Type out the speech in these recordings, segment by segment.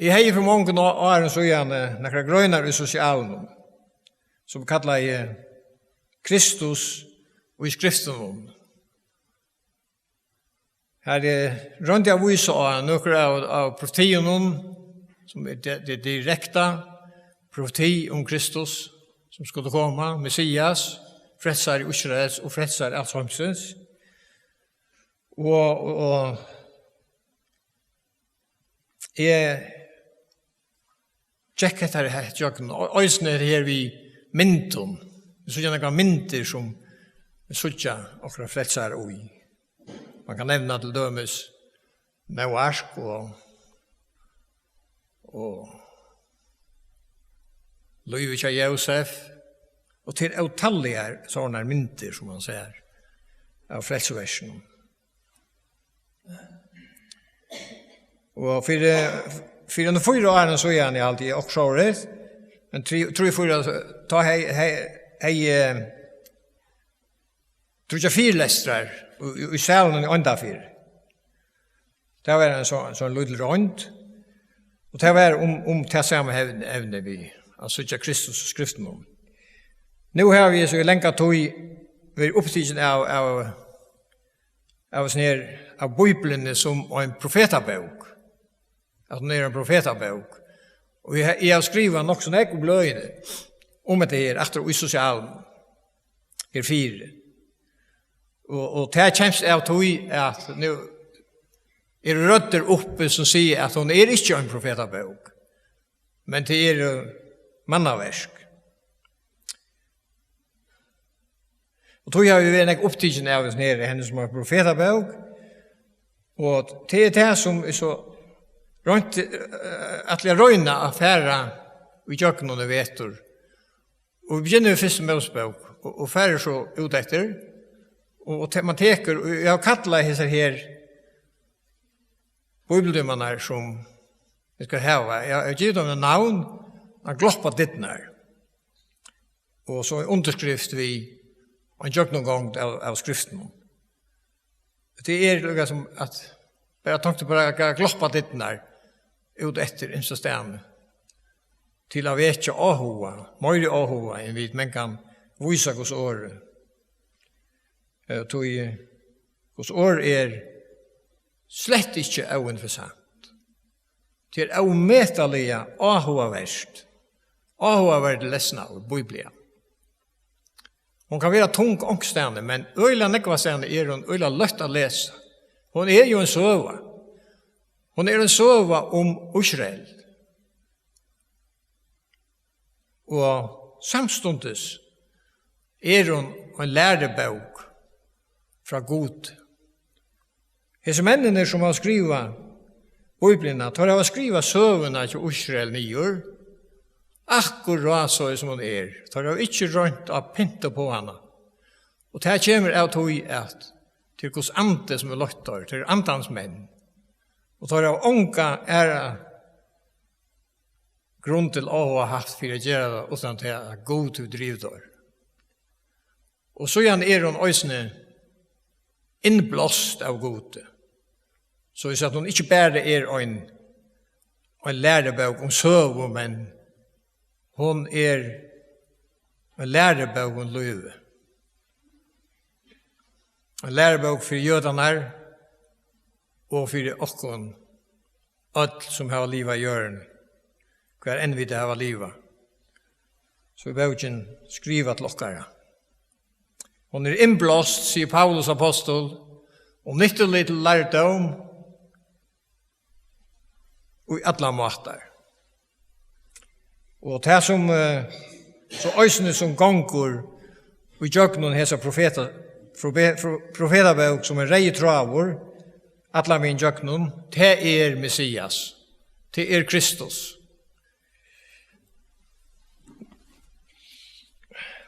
Jeg har for mange år så gjerne noen grønner i sosialen, som kallar jeg Kristus og i skriften. Her rundt jeg viser av noen av profetien, som det direkte profeti om Kristus, som skulle komme, Messias, frelsar i Israels og frelsar alt samsens. Og jeg tjekk etter her, øysene her vi mynden, vi så gjerne mynter som vi sutja okra frelsar og i. Man kan nevna til dømes Noarsk og Løyvitja Josef, og til utallige sånne mynter, som man ser, av frelseversen. Og for en 4 år så er han alltid oppsåret, men 3-4 ta tror jeg 4 lestrar i salen i ånda 4. Det var en sånn lydel rond, og det var om det samme evne vi, altså ikke Kristus og skriften om. Nå har vi så lenge tog vi opptidsen av Bibelen som en profetabok. At den en profetabok. Og jeg har skrivet nok sånn ekko bløyene om det her, etter i sosialen. Her 4. Og det kjemst av tog at nå rødder oppe som sier at hun ikke en profetabok, men det mannaversk. Og tog har vi vært en opptidsen av henne som er profetabok, og det det som er så rundt at jeg røyner affæra i kjøkken og veter. Og vi begynner i første Mosebok og færre så ut etter, og man teker, og jeg har kattlet disse her bibeldymmene som vi skal hava. Jeg har givet dem en navn, han gloppa dittene. Og så en underskrift vi han gjør noen gang av skriften. Det liksom at bare tenkte på å gloppa dittene ut etter instastene til å vete ahoa, mer ahoa enn vi men kan vise hos året. Hos år slett ikke uinteressant. Det umetallige ahoaverst. Ahoaverd lesna av Bibelen. Hon kan være tung ångstande, men øyla nekvastande hun øyla løtt å lese. Hon jo en søva. Hon en søva om Israel. Og samstundes hun en lærebok fra God. Hese mennene som har skriva Bibelen, tar av å skriva søvene til Israel nyer, akkurat så som hun tar av ikke rønt av pynta på henne. Og det kommer av tog at til hos ante som løttar, til antans menn, og tar av ånka grunn til å ha haft for å gjøre det utan til at god til drivdår. Og så gjerne hun øysene innblåst av gode. Så hvis at hun ikke bare en lærebok om søv, men hun en lærebok om løve. En lærebok for jødene og for okken alt som har livet i hjørnet. Hver enn vi det har livet. Så vi bør skrive til okkara. Hun innblåst, sier Paulus apostol, og nyttelig til lærdom og i alle måter. Og det som så øysene som gonger og i jøgnen hese profetabok som rei travor alle min jøgnen, det Messias, det Kristus.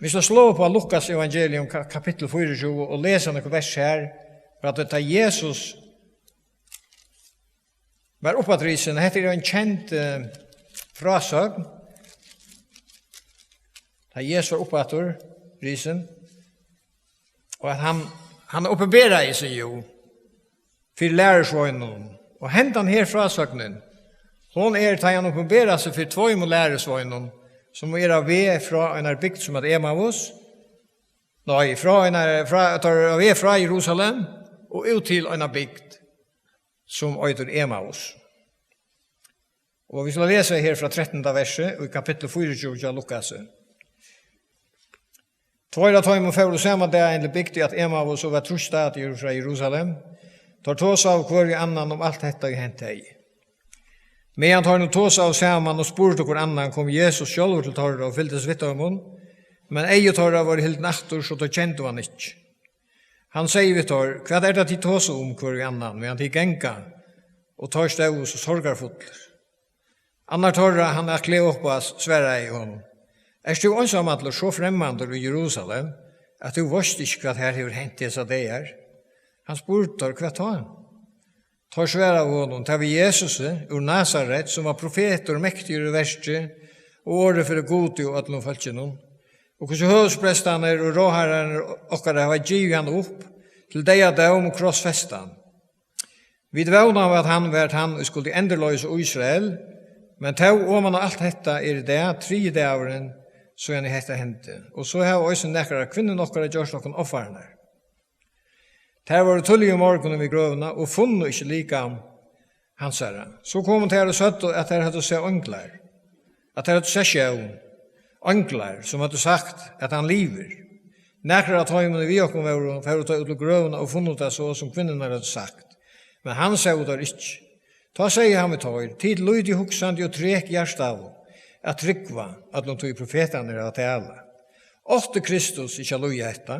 Vi skal slå på Lukas evangelium kapittel 24 og lese noen vers her, for at dette Jesus var oppatrisen. Dette en kjent frasøgn. Da Jesus var oppatrisen, og at han oppenberer i seg jo, for lærersvøgnen. Og hentan her frasøgnen, Hon ta han uppenbara sig för två läresvagnen som av fra en bygd som att Emmaus. Nej, fra Jerusalem och ut till en bygd som heter Emmaus. Och vi ska läsa här från 13:e verset i kapitel 24 av Lukas. Tvåra tajmen för och samma dag en bygd att Emmaus och var trostad från Jerusalem. Tar tås av kvar annan om allt detta hänt ej. Men han tar nu tås av samman och spurte hver annan kom Jesus själv till torra och fylltes vitt av hon. Men ej torra var helt nattor så då kände han inte. Han säger vid torr, vad är det till tås om kvar annan men han till gänka och tar steg och sorgar fotler. Annar torra han är klä upp och svära i honom. Är du ensamma så främmande i Jerusalem att du visste inte vad här har hänt dessa dagar? Han spurte vad tar han? Tar svära av honom, tar vi Jesus ur Nazaret som var profet och mäktig i verste och året för det gode och alla falskene. Och hos hövsprestarna och råherrarna och har givet han upp till deja dom och krossfestan. Vi dvåna av att han vært han skulle enderlösa Israel, men tog om man allt detta det 3 dagen så är detta hände. Och så har också näkare kvinnor och gjort någon offerna. Där var det tullig i morgonen vid grövna och funnet inte lika hans herre. Så kom det här och sagt att det hade sett ånglar. Att det hade sett sjön. Ånglar som hade sagt att han lever. Näkare att han vi och var för att ta ut ur grövna och funnet det så som kvinnorna hade sagt. Men han sa det inte. Ta säger han med tag. Tid lyd i huxande och trek hjärstav. Att tryckva att de tog profeterna att tala. Åtte Kristus inte lyd detta.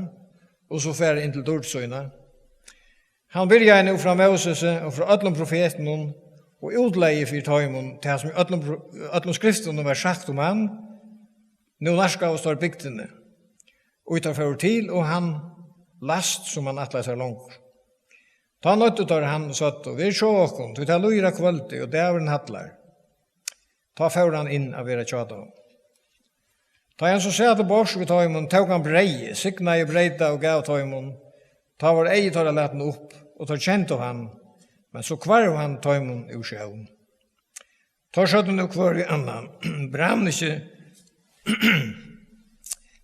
Och så färre in till dordsöjna. Han börjar nu från Moses och från alla profeterna och utlägger för tajmon till som alla skrifterna var sagt om han. Nu narska och står bygdene. Och utanför till och han last som han atlas är långt. Ta något utav han satt och vi så åkom. Du tar lyra kvalitet och dävren hattlar. Ta föran in av era tjata. Ta en så säger bors vid tajmon tog han brej. Signa i brejta och gav tajmon. Ta var ej tar läten upp och tar känt av han. Men så kvarv han tajmon ur sjön. Ta skötten nu kvar i annan.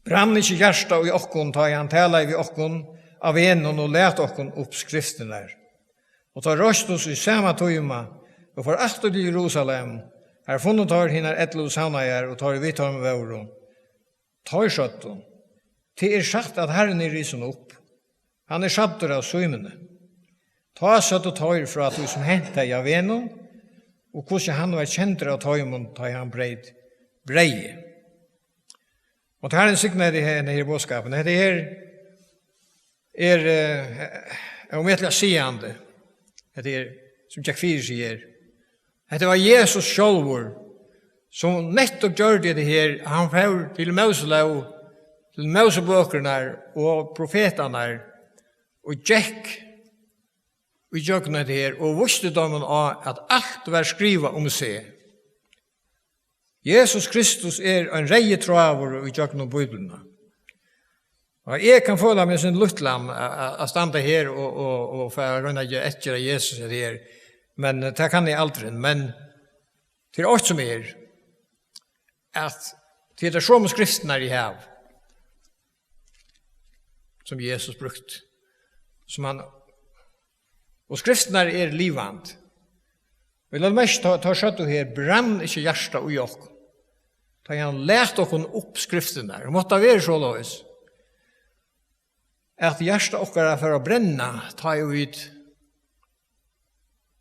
Brann inte hjärsta och i okkon ta han tala i okkon av enon och lät okkon upp skriften där. Och ta röst oss i samma tajma och för efter till Jerusalem. Här funnet tar hinnar etlos hanajar och tar i vitt med våren. Ta skötten. Det sagt att Herren är risen upp. Han är sattur av symene. Ta satt och tar för att du som hänt dig av enon och hvordan han var kjent av tajmon tar han breie. Och det här är en signar i den här bådskapen. Det här är omettliga seende. Det är som Jack Fyr säger. Det var Jesus själv som nettopp gör det här. Han får till Moselav, till Mosebökerna och profeterna och Jack vi jökna det här och visste dem att allt var skriva om sig. Jesus Kristus en reje tråvar i jökna bibeln. Och jag kan följa med sin luttlam att stanna här och för att röna efter Jesus är här. Men det kan jag aldrig. Men till oss som att till det som skrifterna i hav som Jesus brukt som han och skrifterna livand. Vi låter mest ta kött och här brann inte hjärsta och jock. Ta han lärt och upp skrifterna. Det måste vara så lås. Att hjärsta och för att bränna ta ju ut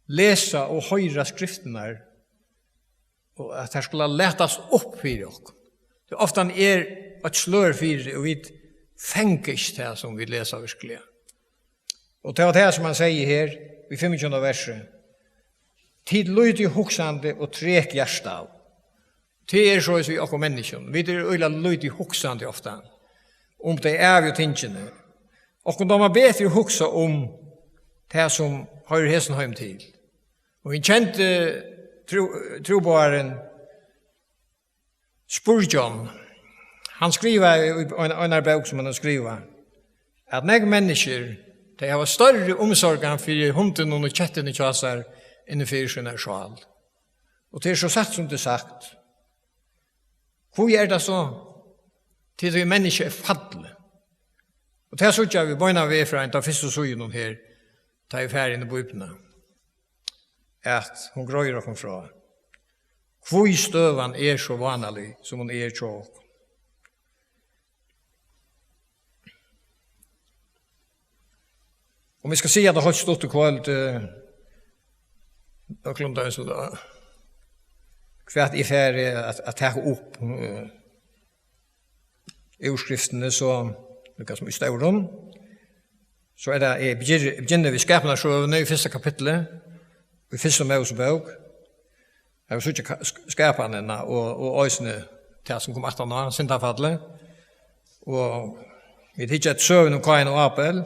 läsa och höra skrifterna och att det skulle lätas upp för oss. Det ofta ett slör för det och vi tänker det som vi läser verkligen. Och det var det som han säger här i 25 verset. Tid lyd i hoksande och trek hjärsta av. Det så vi och människan. Vi är lyd i hoksande ofta. Om det är ju tingene. Och de har bättre hoksa om det som har hästen hem till. Och vi kände trobaren Spurgeon. Han skriver i en bok som han har skrivit att när människor de har större omsorgan för hunden och chatten i tjasar än för sina sjal. Og det så satt som det sagt. Hvor det så? Til vi mennesker fadle. Og det så vi bøyna vi fra en av første søgjen her, ta i ferien i bøypene, at hun grøyer oss fra. Hvor støvan så vanlig som hun tjåk. Om vi skal si at det har stått i kvalt, da klumte jeg så da, kvart i ferie at ta opp i ordskriftene, så lukkas som i stauren, så det, jeg begynner vi skapene sjøvene i første kapitlet, i første Mosebok, jeg vil sitte skapene og øysene til som kom 18 år, syndafallet, og vi tidsjer et søvn om Kain og Abel,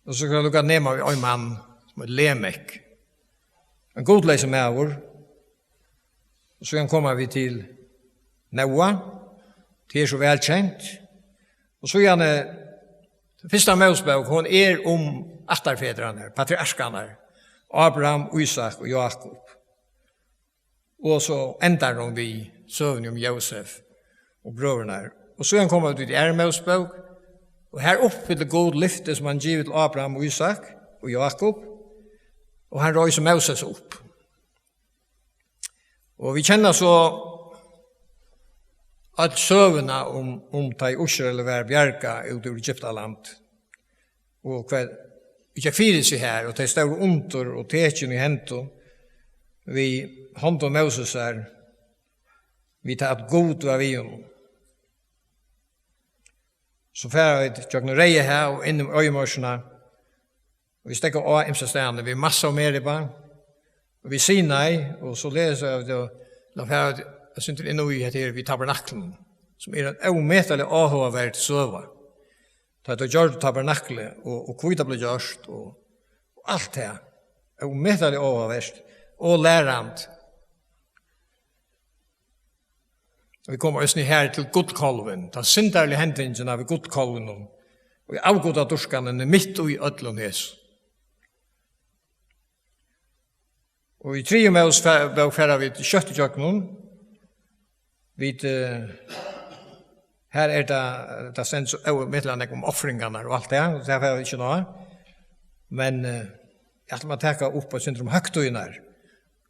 og så kan jeg lukke ned med en mann som Lemek, en godleise med vår, og så kommer vi til Noah, det så velkjent, og så gjerne første Mosebok, hun om atterfedrene, patriarkene, Abraham, Isak og Jakob. Og så endar hun vi søvn om Josef og brødrene. Og så kommer vi til Mosebok, og her oppfyller god lyfte som han givet til Abraham og Isak og Jakob, og han røyser Moses opp. Og vi kjenner så at søvnene om de Israel var bjerga ut ur Egyptaland, og hva ikke fyrer seg her, og de står under og tekjen i henten, vi hånd og Moses vi tar et god av vi om. Så færer vi til å reie her og inn i øyemorsene, og vi stekker av imsestene, vi masse og mer i barn, og vi sier nei, og så leser jeg det, og færer jeg synes inn i etter vi tabernaklen, som en umetelig avhåverdt søva. Det er gjort tabernaklet, og kvita ble gjort, og alt det, umetelig avhåverdt, og lærand. Og vi kommer også her til godkolven, ta synderlige hendingen av godkolven, og vi avgoda dorskene midt i ødlånhes. Og i 3 Mosebok færer vi til kjøttjøkkenen, her det sendt så midtlandet om offringene og alt det, og det er ikke noe. Men jeg må ta opp på syndrom høgtøyene,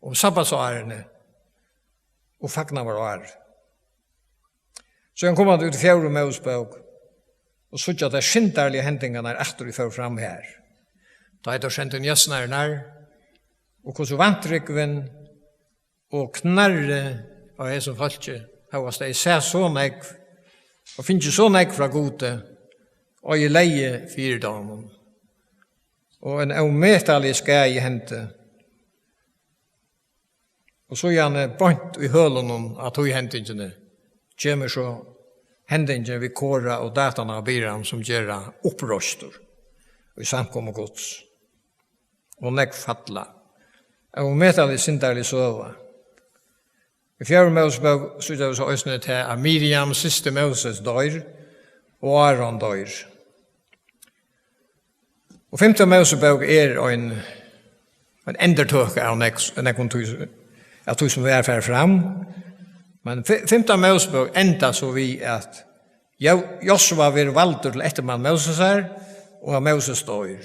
om sabbatsårene, og fagnavårene. Så han kommer ut i 4 Mosebok, og så at det skinderlige hendingene etter vi får fram her. Da er det kjent en gjøsnerne, og hvordan vantrykven og knarre av jeg som falske, har det ser så nekv, og finner så nekv fra gode, og i leie 4 damer. Og en umetelig skæg i hente. Og så gjerne bort i hølen av tog hendingene, kommer så hendingen vi Kora og daterne av Biram som gjør opprøster og i samkommet gods. Og nekv fatla. Og umetelig sinderlig søva. I 4 Mosebok slutter vi så østene til at Miriam, siste Moses, dør, og Aaron dør. Og 5 Mosebok en endertøk av nekv som vi er fram. Men 5 Mosebok enda så vi at Josua vil valgt til ettermann Moses og Moses dør.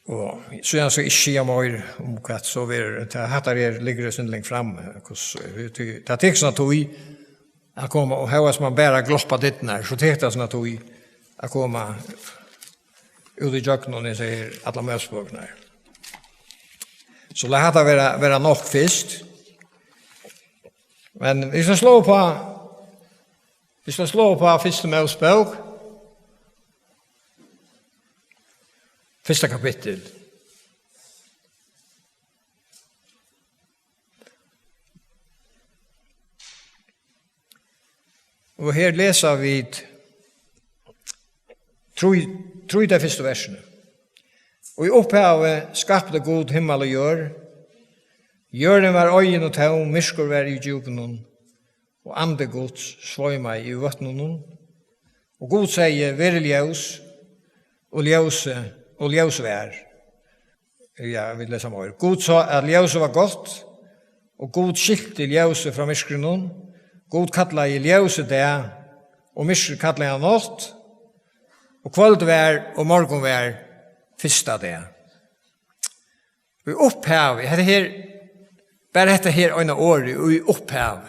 Og så jeg så ikke mer om hva så vi hatt ligger syndling fram. Det er ikke sånn at vi kommer og hører som man bare glopper ditt nær, så det er sånn at vi kommer ut i jøkken og sier alle Mosebokene her. Så la det være nok først. Men vi skal slå på første Mosebok. Første kapittel. Og her leser vi tro de første versene. Og i opphavet skapte god himmel og jør. Jøren var øyen og tau, myskor var i djupen, og ande gods svøyma i vattnen. Og god sier, vere ljøs, og ljøs vær. Ja, vi leser mer. God sa at ljøset var godt, og god skilte ljøset fra myskrenon. God kattla i ljøset det, og myskre kattla i natt, og kvöldvær og morgonvær fyrsta det. Vi opphav, bare dette her øyne året, og vi opphav.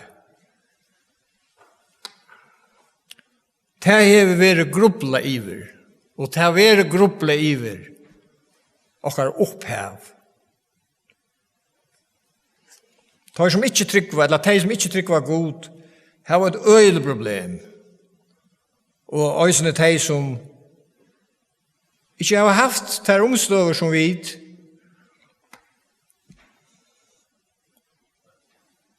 Det har vi vært grubla iver, og det har vært grubla iver, og har opphav. De som ikke tryggva, eller de som ikke tryggva god, har et øyelig problem. Og øysene de som ikke har haft de omstøver som vi,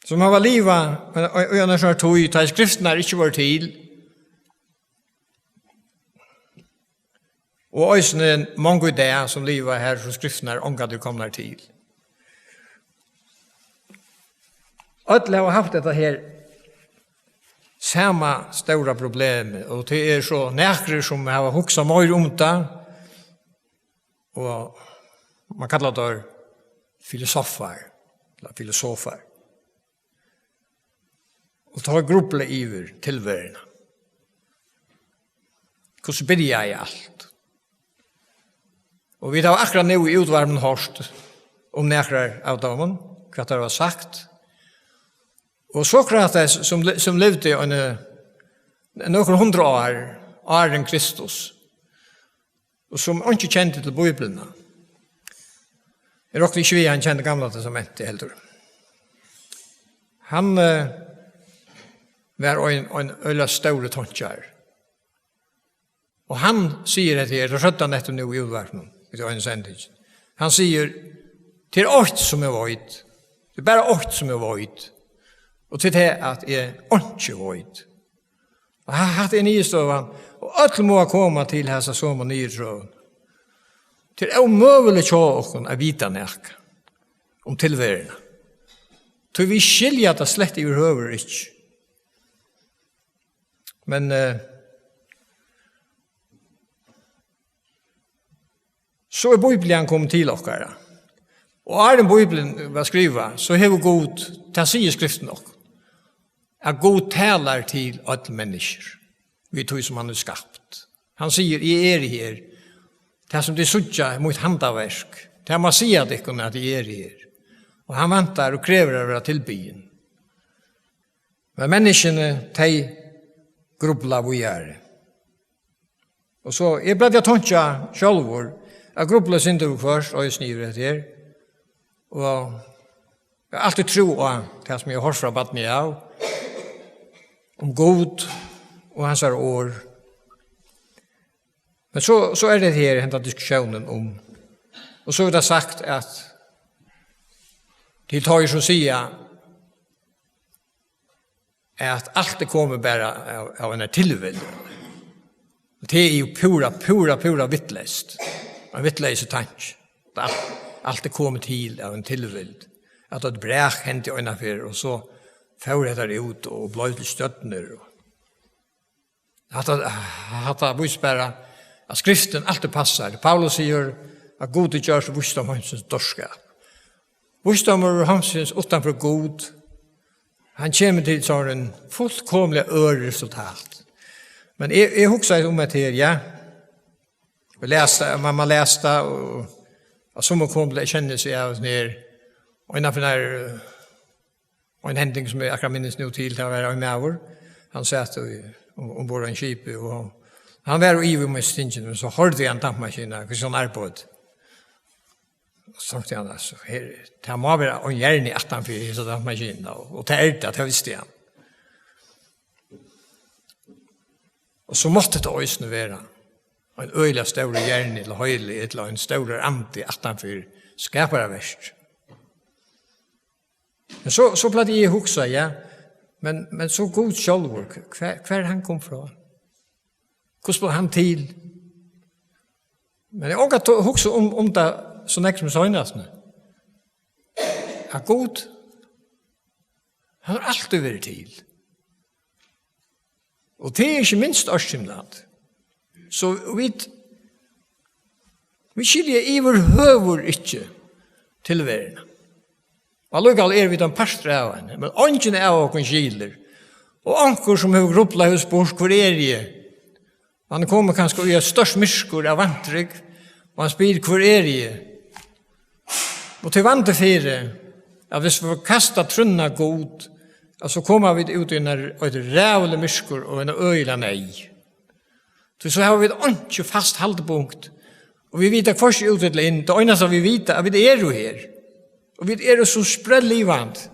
som har livet, og jeg har tog, de skriftene har ikke vært til, og øysene mange ideer som livet her, som skriftene er omgatt og kommer til. Alle har haft dette her samme store problem, og det er så nækere som har hukset mer om det, og man kallar det filosofer, eller filosofer. Og tar grupple iver tilværende. Hvordan blir jeg i alt? Og vi tar akkurat nå i utvarmen hørst om nækere av dem, hva det var sagt. Og Sokrates, som levde noen 100 år enn Kristus, og som ikke kjente til Bibelen. Jeg råkte ikke vi han kjente gamla testamentet heller. Han var en øyla store tontjar. Og han sier det her, det skjøtte han etter nå i utverden, han sier, det er 8 som er void, det er bare 8 som er void, og til det at jeg ikke void. Og han hadde en nye støvann, og alle må komme til hese som og nye trøven. Det er umulig til å vite nek om tilværende. Så vi skiljer det slett i høver ikke. Men så er Bibelen kommet til dere. Og er den Bibelen var skrivet, så har vi god, det sier skriften nok, at god taler til alle mennesker. Vi tog som han har skapt. Han sier, jeg er her. Det som de sutja mot handaverk. Det man sier at ikke at jeg er her. Og han venter og krever over tilbyen. Men menneskene, de grubla vi er. Og så, jeg ble jeg tåntja sjálfur, jeg grubla sindu først, og jeg sniver etter her. Og jeg har alltid tro på det som jeg har hørt fra badni av, om god og hans år. Men så er det her hentet diskusjonen om, og så er det sagt at til tar som sier at alt det kommer bare av en tilvild. Det er jo pura vittlest. En vittlese tanke. Alt det kommer til av en tilvild. At det bræk hentet i øynene for, og så får det ut og blå til støttene. At det viser bare at skriften alltid passer. Paulus sier at god det gjør så visdom hansens dorskap. Visdom og hansens utenfor god. Han kommer til sånn en fullkomlig resultat. Men jeg husker om det her, ja. Man leste, og som kom til å kjenne seg av ned, og innenfor en hending som jeg akkurat minnes nå til å være en med. Han satt ombord en skip, og han var i med stingen, men så hørte jeg en dampmaskina, hva sånn arbeid. Så tenkte han, altså, det må være en hjerne i 18-4, så dampmaskina, og det visste jeg. Og så måtte det også være en øyla større hjerne, eller høylig, eller en større ante i 18-4, skapere verst. Men så ble jeg huksa, ja, men så god sjálfur, hver han kom fra? Hvordan ble han til? Men jeg også huksa om det så nek som søgnasene. Ja, god, han har alltid vært til. Og det er ikke minst årskimland. Så vi skiljer iver høver ikke tilværende. Og lukal vi den parstre av henne, men ånden av åkken skiler. Og anker som har gruppla hos bors, hvor jeg? Han kommer kanskje og gjør størst myrskur av vantrygg, og han spyr hvor jeg? Og til vant fire, at hvis vi får kasta trunna god, så kommer vi ut i en rævle myrskur og en øyla nei. Så har vi et ikke fast haldepunkt, og vi vet hva som utvittler inn. Det eneste vi vet at vi jo her. Og vi jo så spredd livant.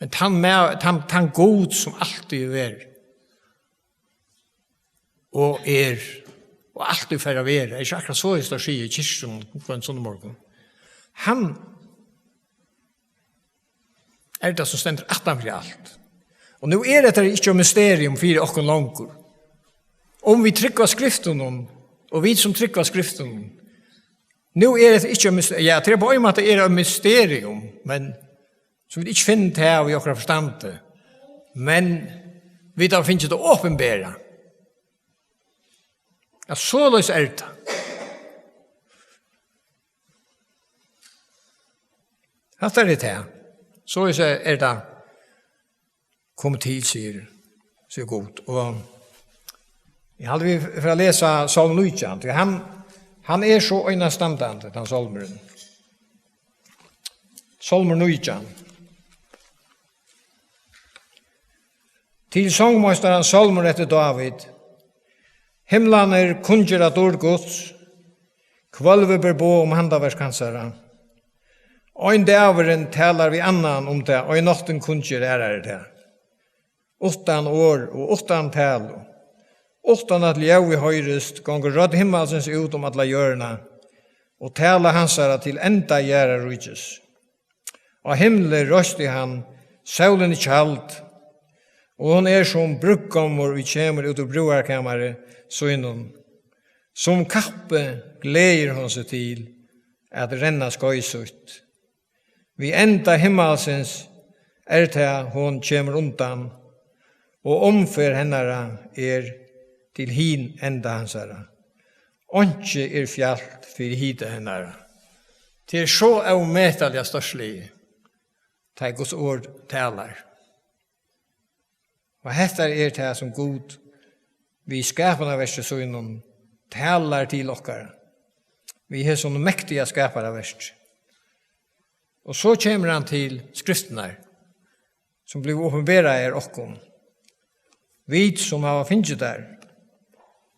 Men han god som alltid er. Og alltid for å være. Det er ikke akkurat så jeg står i kyrkjen på en sånn morgen. Han det som stender attenfor alt. Og nå det ikke et mysterium for åkken langer. Om vi trykker skriften, og vi som trykker skriften, nå det ikke mysterium. Ja, det på en måte et mysterium, men som vi ikke finner til av i åkere forstand. Men vi da finner det åpenbære. Ja, så løs det. Hatt det til. Så det kom til, sier godt. Og jeg hadde vi for å lese Salm 19. Han så øynestandende, den salmeren. Salmer 19. Til sangmesteren salmer etter David. Himlaner kunngjør at ord gods, kvalve ber bo handaverskansere. Ein dæveren talar vi annan det, og i natten kunngjør det. 8 år og 8 tal. 8 at ljau i høyrest, gonger rød himmelsens ut alla hjørna, og tala hansara til enda gjæra rujtjes. Og himle røst i han, saulen i kjald, og hon som brukkommer vi kjemur ut av broarkammare, søgnon. Som kappe gleder hon seg til at renna skøysut. Vi enda himmelsens til hon kjemur undan, og omfer hennara til hin enda hansara. Åndsje fjallt for hita hennara. Til så avmetalja størslige, til Guds ord talar. Og hettar det som god, vi skapar av verset søgnon, talar til okkara. Vi har sånne mektiga skapar av verset. Og så kommer han til skriftene, som blir åpenbæret okkom. Vi som har finnet der,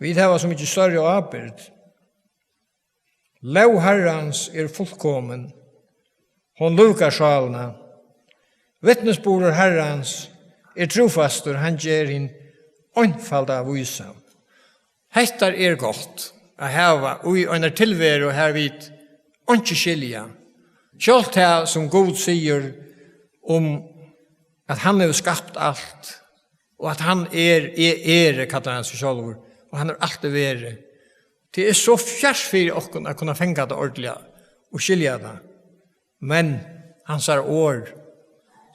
vi har så mye større og avbyrd. Lov Herrens fullkommen, hon lukar sjalene. Vittnesbordet Herrens trofastor, han gjør en åndfald av visam. Hettar godt, å hava, og en tilvære og her vidt, åndkje skilja. Kjalt her som God sier om at han har skapt alt, og at han kallar han seg selv, og han alltid vært. Det så fjersfyr å kunne fenga det ordentlig og skilja det. Men hans ord,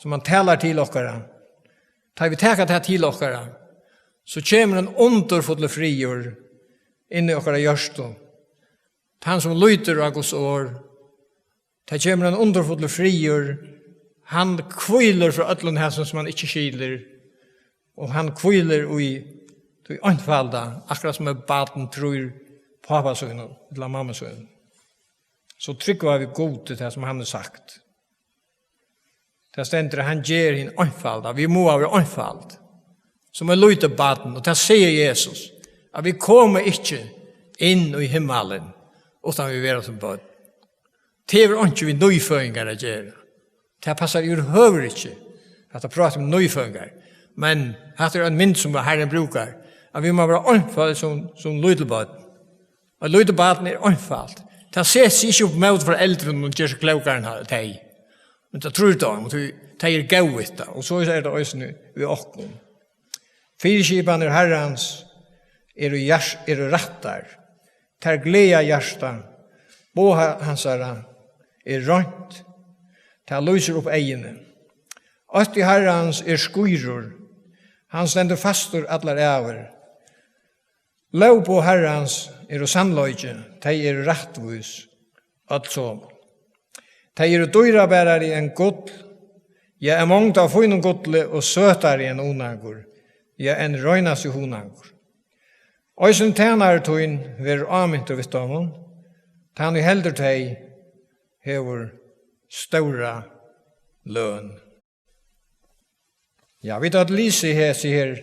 som han talar til okkara, tar vi teka det til okkara, så kommer en underfulle frigjør inn i okkara hjørsto. Han som lyter av Guds ord, det kommer en underfulle frigjør, han kviler fra ødlen her som han ikke skiler, og han kviler i åndfalda, akkurat som baden tror papasønnen, eller mammasønnen. Så trykker vi god til det som han har sagt. Det stender han gjør en åndfalda, vi må ha åndfald, som lyter baden, og det sier Jesus, at vi kommer ikke inn i himmelen, utan vi være som bad. Det ikke vi nøyføringer å gjøre. Det passer jo høver ikke at jeg prater om nøyføringer. Men det en mynd som Herren brukar, at vi må være åndfald som lydelbad. Og lydelbaden åndfald. Det ses ikke opp med foreldrene og gjør seg klokere enn deg. Men det tror de, og de gauet. Og så det også ved åkken. Fyrkipene Herrens rattar. Ter gleda hjärsta. Båha hansara rönt. Ta lyser upp egene. Åtti Herrans skyror. Han stender fastor allar över. Lov på Herrans sannløyge, de rettvis, altså. De dyrabærere enn gull, ja, mångt av funum gulli og søtare enn onangur, ja, enn røynas i honangur. Og som tænare tøyn ver amyntur vitt domum, tann i heldur tei hevur stóra løn. Ja, vi tar lyse her, sier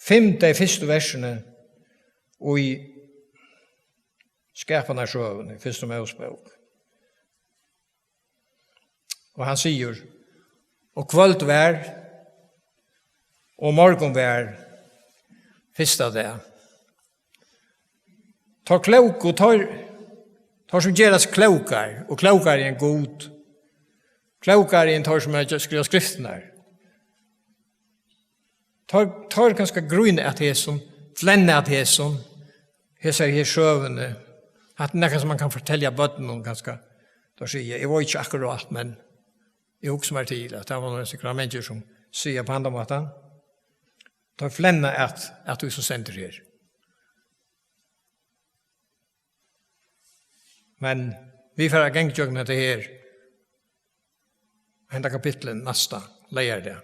5 første versene og i skapene av sjøven, i første Mosebok. Og han sier, og kvöld vær, og morgon vær, første dag. Tar klok og tar som geras klokar, og klokar er en god. Klokar er en tar som skriver skriften her. Tar ganska grunn at hesson, flenne at hesson, hesar her sjøvende, at det er som man kan fortelle bøtten om ganska, da sier jeg var ikke akkurat, men jeg husker meg til at det var noen sikkert mennesker som sier på andre måten, tar flenne at du som sender her. Men vi får gengtjøkene til her, enda kapitlen nasta, leier det,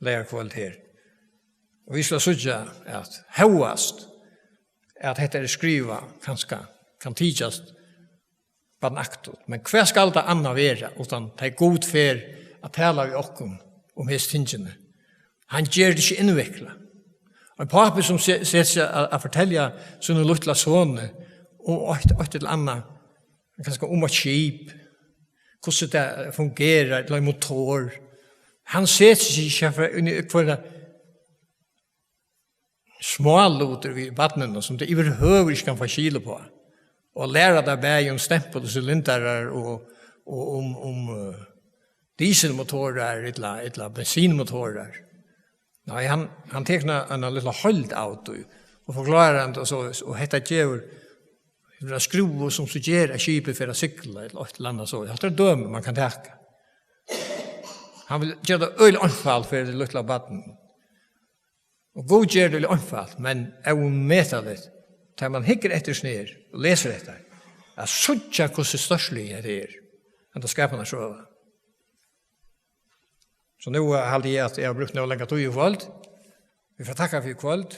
leier kvöld her. Og vi skal sutja at høyast at dette skriva kan tidsast på naktot. Men hva skal det anna være utan det god fer at tala vi okkom om hest tingene. Han gjør det ikke innvikla. Og en papi som ser seg å fortelle sånne luttla sånne om et eller annet, kanskje om et skip, hvordan det fungerer, eller motor. Han ser seg ikke for småluter vid vattnen som det överhuvud inte kan få kilo på. Och lära det bäg om stämpel och cylindrar och om dieselmotorer eller bensinmotorer. Nej, han tecknar en liten hold auto och förklarar han och hetta ger en skruv som så ger ett skip för att cykla eller ett landa så. Jag tror döm man kan täcka. Han vill göra det öl anfall för det lilla vatten. Og god gjør det omfalt, men jeg vil møte det. Da man hikker etter sned og leser etter, jeg sørger hvordan størselig det enn det skapene sjøve. Så nå halte jeg at jeg har brukt noe lenger tog i kvöld. Vi får takke for kvöld.